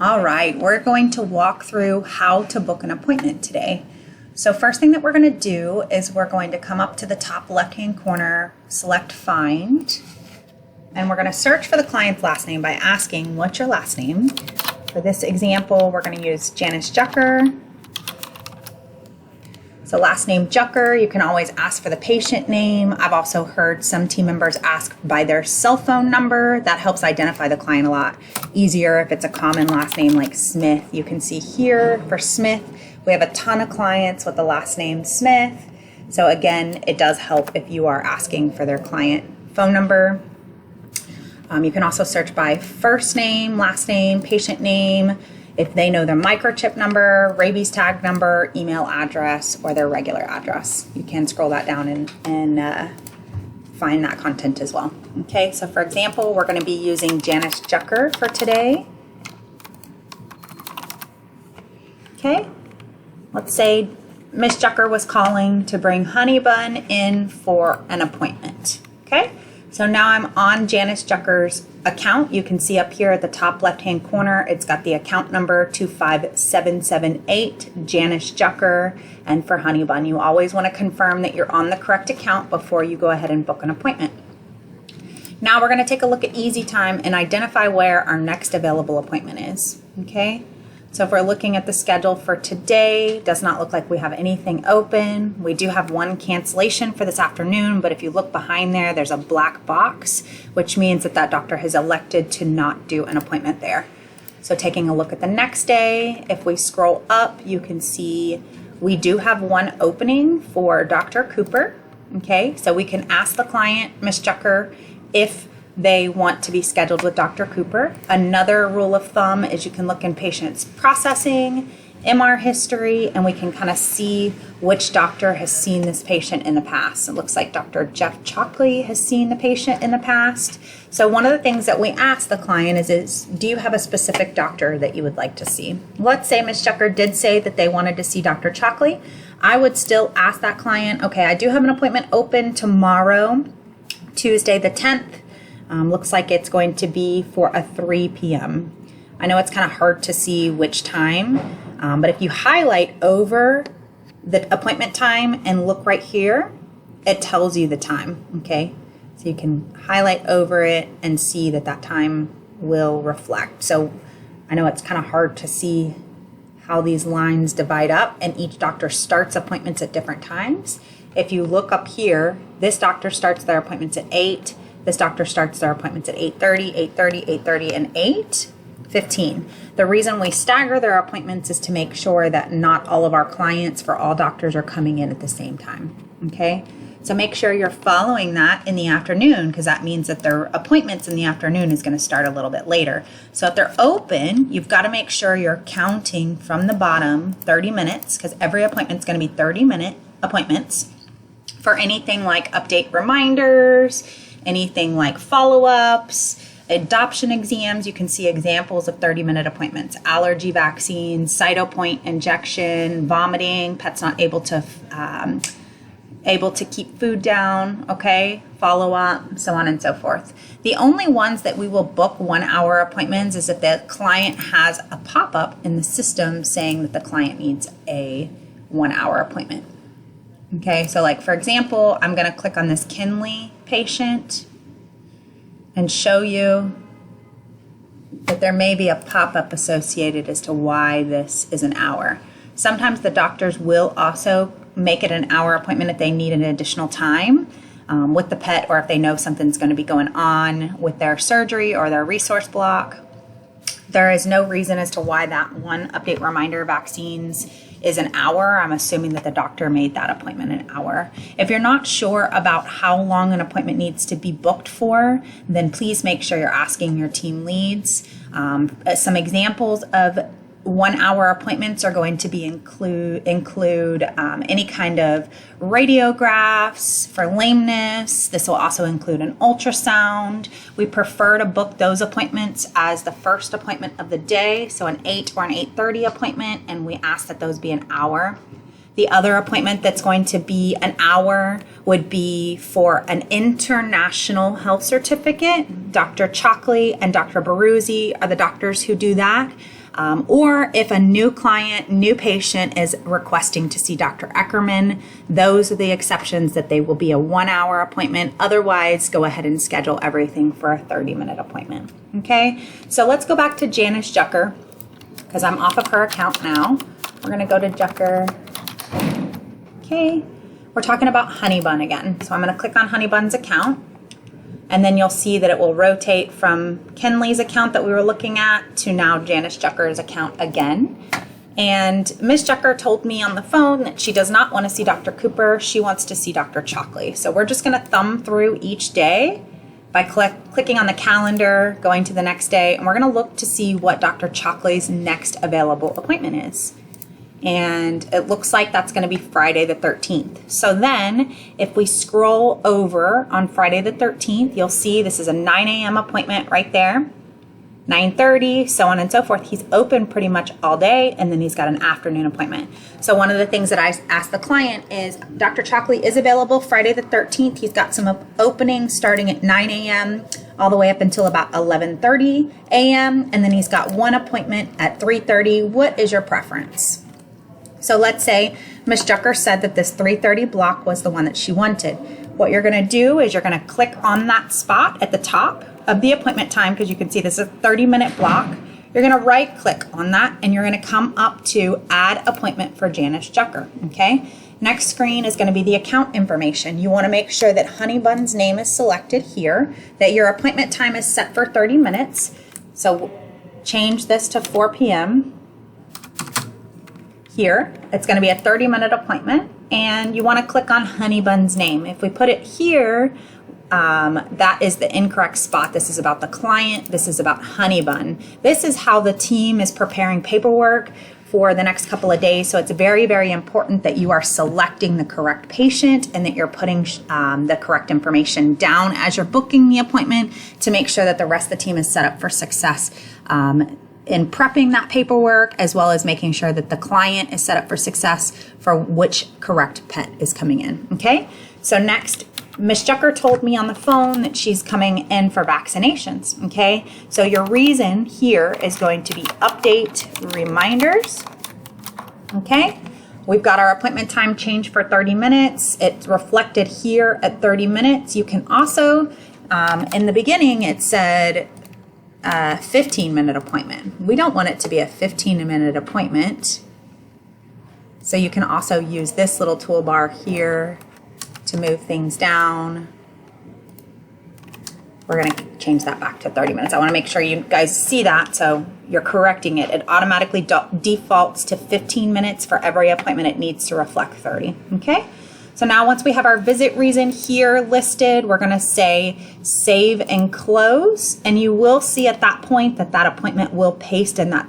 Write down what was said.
All right, we're going to walk through how to book an appointment today. So first thing that we're going to do is we're going to come up to the top left-hand corner, select Find, and we're going to search for the client's last name by asking, what's your last name? For this example, we're going to use Janice Jucker. So last name Jucker, you can always ask for the patient name. I've also heard some team members ask by their cell phone number. That helps identify the client a lot easier if it's a common last name like Smith. You can see here for Smith, we have a ton of clients with the last name Smith. So again, it does help if you are asking for their client phone number. You can also search by first name, last name, patient name, if they know their microchip number, rabies tag number, email address, or their regular address. You can scroll that down and find that content as well. Okay, so for example, we're going to be using Janice Jucker for today. Okay, let's say Miss Jucker was calling to bring Honey Bun in for an appointment. Okay, so now I'm on Janice Jucker's account. You can see up here at the top left-hand corner, it's got the account number 25778, Janice Jucker. And for Honey Bun, you always want to confirm that you're on the correct account before you go ahead and book an appointment. Now we're going to take a look at Easy Time and identify where our next available appointment is. Okay, so if we're looking at the schedule for today, does not look like we have anything open. We do have one cancellation for this afternoon, but if you look behind there, there's a black box, which means that that doctor has elected to not do an appointment there. So taking a look at the next day, if we scroll up, you can see we do have one opening for Dr. Cooper. Okay, so we can ask the client, Ms. Jucker, if they want to be scheduled with Dr. Cooper. Another rule of thumb is you can look in patient's processing, MR history, and we can kind of see which doctor has seen this patient in the past. It looks like Dr. Jeff Chalkley has seen the patient in the past. So one of the things that we ask the client is do you have a specific doctor that you would like to see? Let's say Ms. Jucker did say that they wanted to see Dr. Chalkley. I would still ask that client, okay, I do have an appointment open tomorrow, Tuesday the 10th. Looks like it's going to be for a 3 p.m. I know it's kind of hard to see which time, but if you highlight over the appointment time and look right here, it tells you the time, okay? So you can highlight over it and see that that time will reflect. So I know it's kind of hard to see how these lines divide up, and each doctor starts appointments at different times. If you look up here, this doctor starts their appointments at 8. This doctor starts their appointments at 8:30, 8:30, 8:30, and 8:15. The reason we stagger their appointments is to make sure that not all of our clients for all doctors are coming in at the same time, okay? So make sure you're following that in the afternoon, because that means that their appointments in the afternoon is going to start a little bit later. So if they're open, you've got to make sure you're counting from the bottom 30 minutes, because every appointment is going to be 30-minute appointments. For anything like update reminders, anything like follow-ups, adoption exams, you can see examples of 30-minute appointments. Allergy vaccines, Cytopoint injection, vomiting, pet's not able to keep food down, okay, follow-up, so on and so forth. The only ones that we will book 1-hour appointments is if the client has a pop-up in the system saying that the client needs a 1-hour appointment. Okay, so like for example, I'm going to click on this Kinley patient and show you that there may be a pop-up associated as to why this is an hour. Sometimes the doctors will also make it an hour appointment if they need an additional time with the pet, or if they know something's going to be going on with their surgery or their resource block. There is no reason as to why that one update reminder vaccines is an hour. I'm assuming that the doctor made that appointment an hour. If you're not sure about how long an appointment needs to be booked for, then please make sure you're asking your team leads. Some examples of 1-hour appointments are going to be include any kind of radiographs for lameness. This will also include an ultrasound. We prefer to book those appointments as the first appointment of the day, so an 8 or an 8:30 appointment, and we ask that those be an hour. The other appointment that's going to be an hour would be for an international health certificate. Dr. Chalkley and Dr. Baruzzi are the doctors who do that. Or if a new client, new patient is requesting to see Dr. Eckerman, those are the exceptions that they will be a 1-hour appointment. Otherwise, go ahead and schedule everything for a 30-minute appointment. Okay, so let's go back to Janice Jucker because I'm off of her account now. We're going to go to Jucker. Okay, we're talking about Honeybun again. So I'm going to click on Honeybun's account. And then you'll see that it will rotate from Kenley's account that we were looking at to now Janice Jucker's account again. And Ms. Jucker told me on the phone that she does not want to see Dr. Cooper. She wants to see Dr. Chalkley. So we're just going to thumb through each day by clicking on the calendar, going to the next day, and we're going to look to see what Dr. Chalkley's next available appointment is. And it looks like that's going to be Friday the 13th. So then if we scroll over on Friday the 13th, you'll see this is a 9 a.m. appointment right there, 9:30, so on and so forth. He's open pretty much all day, and then he's got an afternoon appointment. So one of the things that I asked the client is Dr. Chalkley is available Friday the 13th. He's got some openings starting at 9 a.m. all the way up until about 11:30 a.m. And then he's got one appointment at 3:30. What is your preference? So let's say Ms. Jucker said that this 3:30 block was the one that she wanted. What you're going to do is you're going to click on that spot at the top of the appointment time, because you can see this is a 30-minute block. You're going to right click on that and you're going to come up to add appointment for Janice Jucker. Okay. Next screen is going to be the account information. You want to make sure that Honeybun's name is selected here, that your appointment time is set for 30 minutes. So change this to 4 p.m. Here, it's going to be a 30-minute appointment, and you want to click on Honeybun's name. If we put it here, that is the incorrect spot. This is about the client. This is about Honeybun. This is how the team is preparing paperwork for the next couple of days. So it's very, very important that you are selecting the correct patient and that you're putting the correct information down as you're booking the appointment to make sure that the rest of the team is set up for success in prepping that paperwork, as well as making sure that the client is set up for success for which correct pet is coming in. Okay, so next, Ms. Jucker told me on the phone that she's coming in for vaccinations. Okay, so your reason here is going to be update reminders. Okay, we've got our appointment time changed for 30 minutes. It's reflected here at 30 minutes. You can also, in the beginning, it said 15-minute appointment. We don't want it to be a 15-minute appointment. So you can also use this little toolbar here to move things down. We're going to change that back to 30 minutes. I want to make sure you guys see that, so you're correcting it. It automatically defaults to 15 minutes for every appointment. It needs to reflect 30. Okay? So now once we have our visit reason here listed, we're going to say save and close. And you will see at that point that that appointment will paste in that